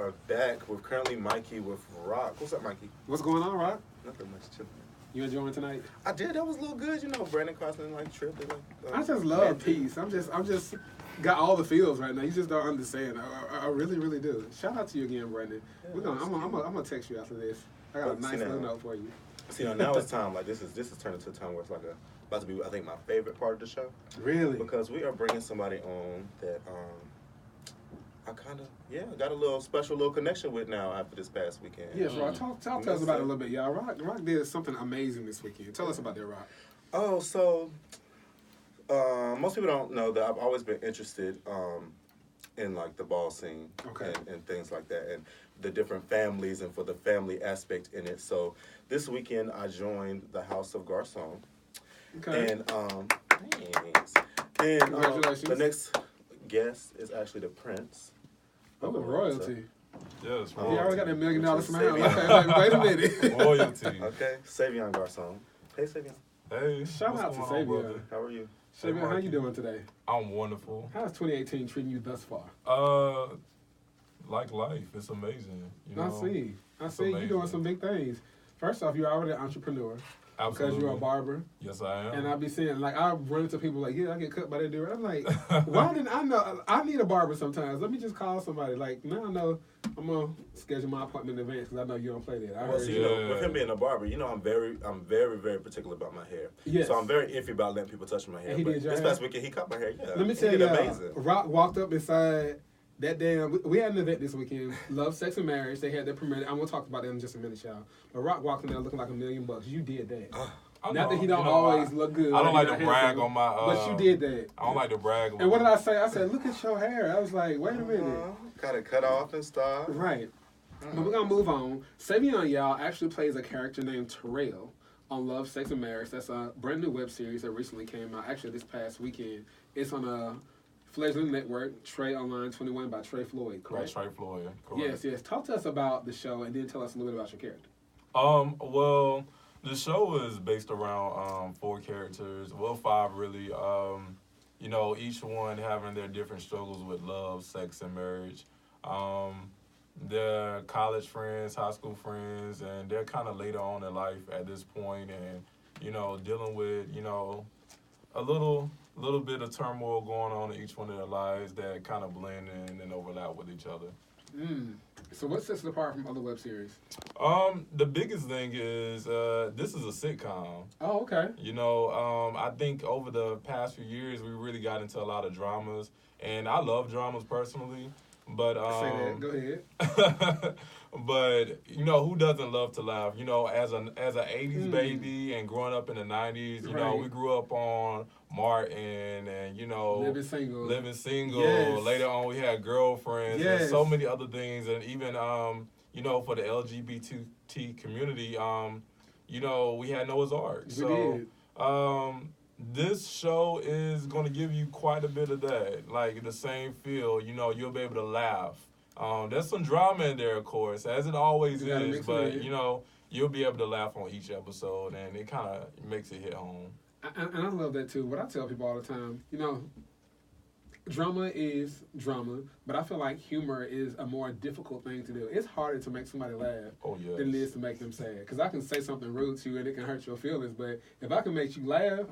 are back with currently Mikey with Rocc. What's up, Mikey? What's going on, Rocc? Nothing much, chilling. You enjoying tonight? I did. That was a little good. You know, Brandon Crossland trip. I just love peace. I'm just got all the feels right now. You just don't understand. I really, really do. Shout out to you again, Brandon. Yeah, I'm gonna text you after this. I got a nice little note for you. See, now it's time. Like this is turning into a time where it's like about to be, I think, my favorite part of the show. Really? Because we are bringing somebody on that I kind of got a little special little connection with now after this past weekend. Yes, Rocc. Talk to us about it a little bit, y'all. Rocc did something amazing this weekend. Tell us about that, Rocc. Oh, so most people don't know that I've always been interested in like the ball scene and things like that, and the different families and for the family aspect in it. So this weekend I joined the House of Garcon. Okay. And thanks. And congratulations. The next guest is actually the Prince. Oh, royalty. Yes, royalty. He already got that $1 million smile. Okay, wait a minute. Royalty. Okay, Savion Garcon. Hey, Savion. Hey, shout out to Savion. How are you? Savion, how you doing today? I'm wonderful. How's 2018 treating you thus far? Like life, it's amazing. You know? I see. You're doing some big things. First off, you're already an entrepreneur. Absolutely. Because you're a barber. Yes, I am. And I be saying, like, I run into people like, yeah, I get cut by that dude. I'm like, why didn't I know? I need a barber sometimes. Let me just call somebody. Like, now I know I'm going to schedule my appointment in advance because I know you don't play that. Well, you know, with him being a barber, you know, I'm very, very particular about my hair. Yes. So I'm very iffy about letting people touch my hair. And he did your this hair? past weekend, he cut my hair, yeah. Let me tell you, amazing. Rocc walked up inside that damn, we had an event this weekend, Love, Sex, and Marriage. They had their premiere. I'm going to talk about that in just a minute, y'all. But Rocc walked in there looking like $1 million. You did that. Not that he don't always look good. I don't like to brag on my. But you did that. I don't like to brag. And what did I say? I said, look at your hair. I was like, wait a minute. Got it cut off and stuff. Right. But we're going to move on. Savion, y'all, actually plays a character named Terrell on Love, Sex, and Marriage. That's a brand new web series that recently came out. Actually, this past weekend. It's on a fledgling network, Trey Online 21 by Trey Floyd, correct? By Trey Floyd, correct. Yes. Talk to us about the show and then tell us a little bit about your character. Well, the show is based around 4 characters, well 5 really, you know, each one having their different struggles with love, sex, and marriage. They're college friends, high school friends, and they're kind of later on in life at this point and, you know, dealing with, you know, a little bit of turmoil going on in each one of their lives that kind of blend in and overlap with each other. So what sets it apart from other web series? The biggest thing is this is a sitcom. Oh, okay. You know, I think over the past few years we really got into a lot of dramas, and I love dramas personally. But say that. Go ahead. But you know, who doesn't love to laugh? You know, as an 80s baby and growing up in the 90s, you know, we grew up on Martin and, you know, Living Single. Yes. Later on we had Girlfriends and so many other things, and even you know, for the LGBT community, you know, we had Noah's Ark. We did. This show is going to give you quite a bit of that, like the same feel. You know, you'll be able to laugh. There's some drama in there, of course, as it always is, but, you know, you'll be able to laugh on each episode, and it kind of makes it hit home. And I love that, too. What I tell people all the time, you know, drama is drama, but I feel like humor is a more difficult thing to do. It's harder to make somebody laugh than it is to make them sad. Because I can say something rude to you and it can hurt your feelings, but if I can make you laugh,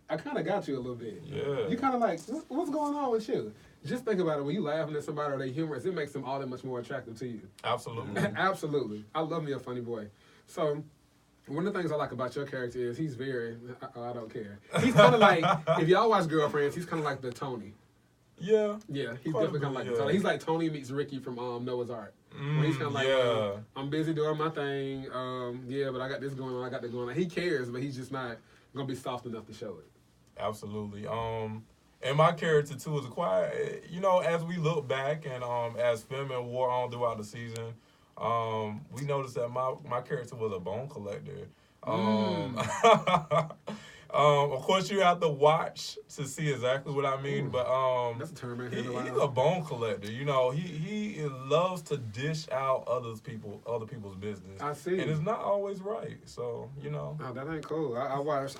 I kind of got you a little bit. Yeah. You kind of like, what's going on with you? Just think about it. When you laughing at somebody or they humorous, it makes them all that much more attractive to you. Absolutely. Absolutely. I love me a funny boy. So one of the things I like about your character is he's very, I don't care. He's kind of like, if y'all watch Girlfriends, he's kind of like the Tony. Yeah. Yeah, he's definitely kind of like Tony. He's like Tony meets Ricky from Noah's Ark. Where he's kind of like, I'm busy doing my thing. But I got this going on. I got that going on. He cares, but he's just not going to be soft enough to show it. Absolutely. And my character, too, is quiet. You know, as we look back and as filming wore on throughout the season, we noticed that my character was a bone collector. Of course, you have to watch to see exactly what I mean, but that's a term he's a bone collector. You know, he loves to dish out other people's business. I see, and it's not always right. So you know, that ain't cool. I watched.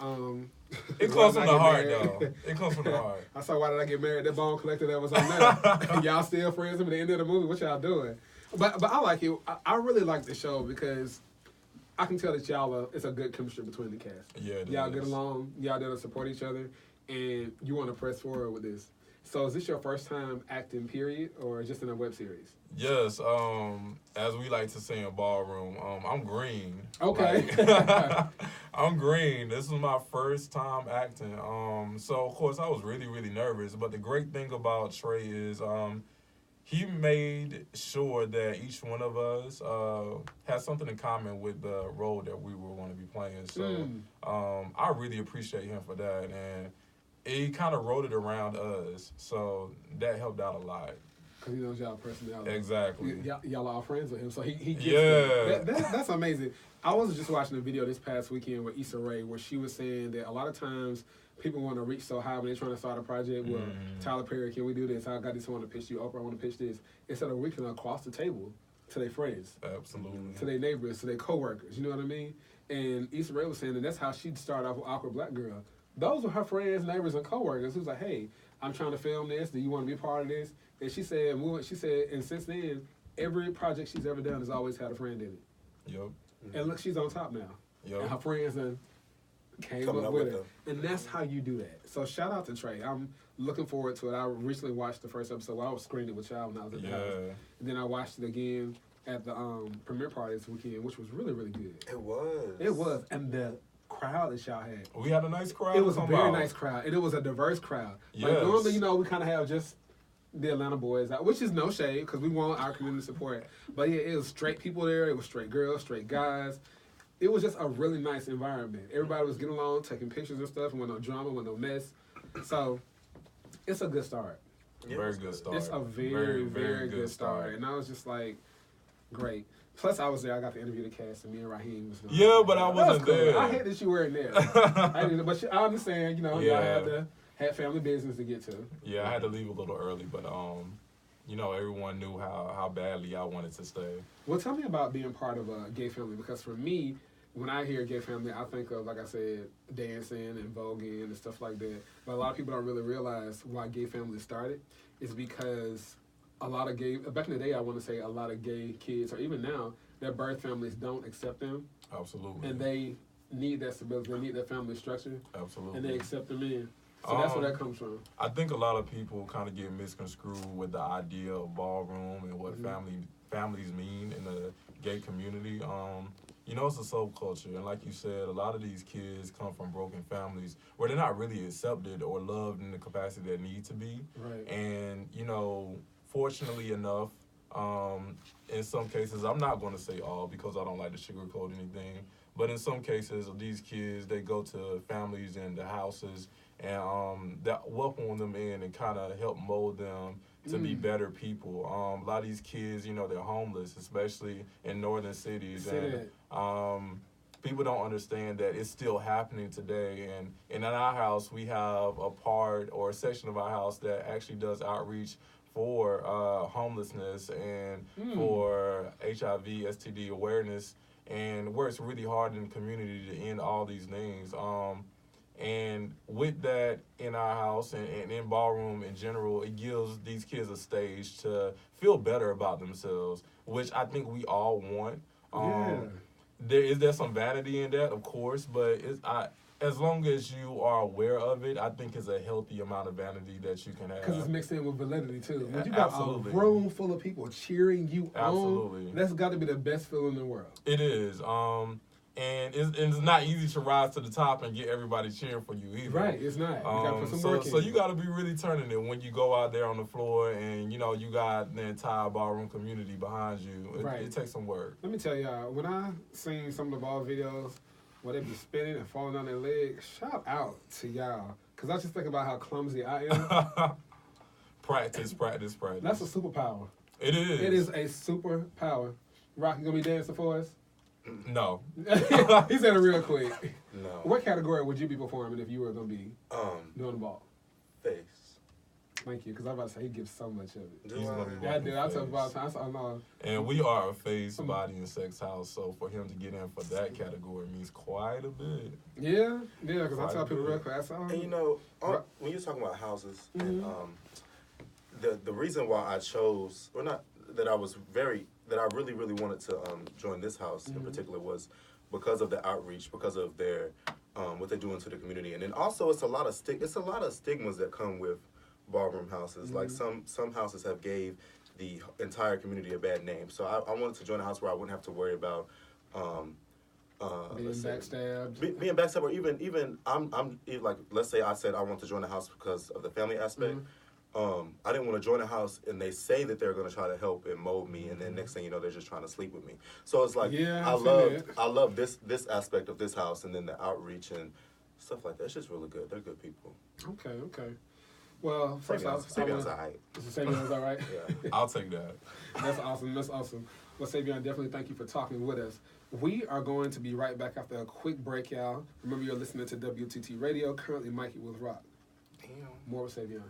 It comes from the heart, though. It comes from the heart. I saw Why Did I Get Married? That bone collector that was on there. Y'all still friends at the end of the movie. What y'all doing? But I like it. I really like the show because I can tell that it's a good chemistry between the cast. Yeah, y'all get along. Y'all there to support each other, and you want to press forward with this. So is this your first time acting, period, or just in a web series? Yes. As we like to say in ballroom, I'm green. Okay. Like, I'm green. This is my first time acting. So of course I was really, really nervous. But the great thing about Trey is, he made sure that each one of us has something in common with the role that we were going to be playing. So I really appreciate him for that. And he kind of wrote it around us. So that helped out a lot. Because he knows y'all personality. Exactly. Y'all are all friends with him, so he gets it. That's amazing. I was just watching a video this past weekend with Issa Rae where she was saying that a lot of times people want to reach so high when they're trying to start a project. Well, Tyler Perry, can we do this? I got this, I want to pitch you. Oprah, I want to pitch this. Instead of reaching across the table to their friends. Absolutely. To their neighbors, to their coworkers. You know what I mean? And Issa Rae was saying that that's how she'd start off with Awkward Black Girl. Those were her friends, neighbors, and coworkers. Who was like, hey, I'm trying to film this. Do you want to be a part of this? And she said, and since then, every project she's ever done has always had a friend in it. Yep. And look, she's on top now. Yep. And her friends came up with her. And that's how you do that. So shout out to Trey. I'm looking forward to it. I recently watched the first episode. I was screening it with y'all when I was at the house. And then I watched it again at the premiere party this weekend, which was really, really good. It was. It was. And the crowd that y'all had. We had a nice crowd. It was a very nice crowd. And it was a diverse crowd. Yes. Like normally, we kind of have just the Atlanta boys out, which is no shade because we want our community support. But yeah, it was straight people there. It was straight girls, straight guys. It was just a really nice environment. Everybody was getting along, taking pictures and stuff, and with no drama, with no mess. So it's a good start. Very good start. It's a very, very good start. And I was just like, great. Plus, I was there. I got to interview the cast, and me and Raheem was. Yeah, but I wasn't there. I hate that you weren't there. But I understand. Y'all had family business to get to. Yeah, I had to leave a little early, but everyone knew how badly I wanted to stay. Well, tell me about being part of a gay family, because for me, when I hear gay family, I think of, like I said, dancing and voguing and stuff like that. But a lot of people don't really realize why gay families started. It's because a lot of back in the day, I want to say a lot of gay kids, or even now, their birth families don't accept them. Absolutely. And they need that stability. They need that family structure. Absolutely. And they accept them in. So that's where that comes from. I think a lot of people kind of get misconstrued with the idea of ballroom and what families mean in the gay community. It's a subculture, and like you said, a lot of these kids come from broken families where they're not really accepted or loved in the capacity they need to be. Right. And fortunately enough, in some cases, I'm not going to say all because I don't like to sugarcoat anything, but in some cases, these kids, they go to families and the houses and that welcome them in and kind of help mold them to be better people. A lot of these kids, they're homeless, especially in northern cities. And people don't understand that it's still happening today. And in our house, we have a part or a section of our house that actually does outreach for homelessness and for HIV, STD awareness, and works really hard in the community to end all these things. And with that in our house and in ballroom in general, it gives these kids a stage to feel better about themselves, which I think we all want. There's some vanity in that, of course, but as long as you are aware of it, I think it's a healthy amount of vanity that you can have. Because it's mixed in with validity, too. When you got a room full of people cheering you on, that's got to be the best feeling in the world. It is. And it's not easy to rise to the top and get everybody cheering for you either. Right, it's not. You got to put some work in. So you got to be really turning it when you go out there on the floor and, you got the entire ballroom community behind you. It takes some work. Let me tell y'all, when I seen some of the ball videos where they be spinning and falling on their legs, shout out to y'all. Because I just think about how clumsy I am. Practice. That's a superpower. It is. It is a superpower. Rocc, you going to be dancing for us? No. He said it real quick. No. What category would you be performing if you were going to be doing the ball? Face. Thank you, because I was about to say he gives so much of it. Yeah, I did. I tell about time. I know. And we are a face, body, and sex house, so for him to get in for that category means quite a bit. Yeah, because I tell people real quick. And when you're talking about houses, and the reason why I chose, or not, that I really wanted to join this house in particular was because of the outreach, because of their what they do into the community, and then also it's a lot of stigmas that come with ballroom houses. Like some houses have gave the entire community a bad name. So I wanted to join a house where I wouldn't have to worry about being backstabbed. Being backstabbed, or even I'm like, let's say I said I want to join a house because of the family aspect. I didn't want to join a house and they say that they're going to try to help and mold me, and then next thing you know, they're just trying to sleep with me. So it's like, I love this aspect of this house, and then the outreach and stuff like that. It's just really good. They're good people. Okay. Well, first off, Savion's all right. Savion's all right? Yeah. I'll take that. That's awesome. Well, Savion, definitely thank you for talking with us. We are going to be right back after a quick break, y'all. Remember, you're listening to WTT Radio. Currently, Mikey with Rocc. Damn. More with Savion.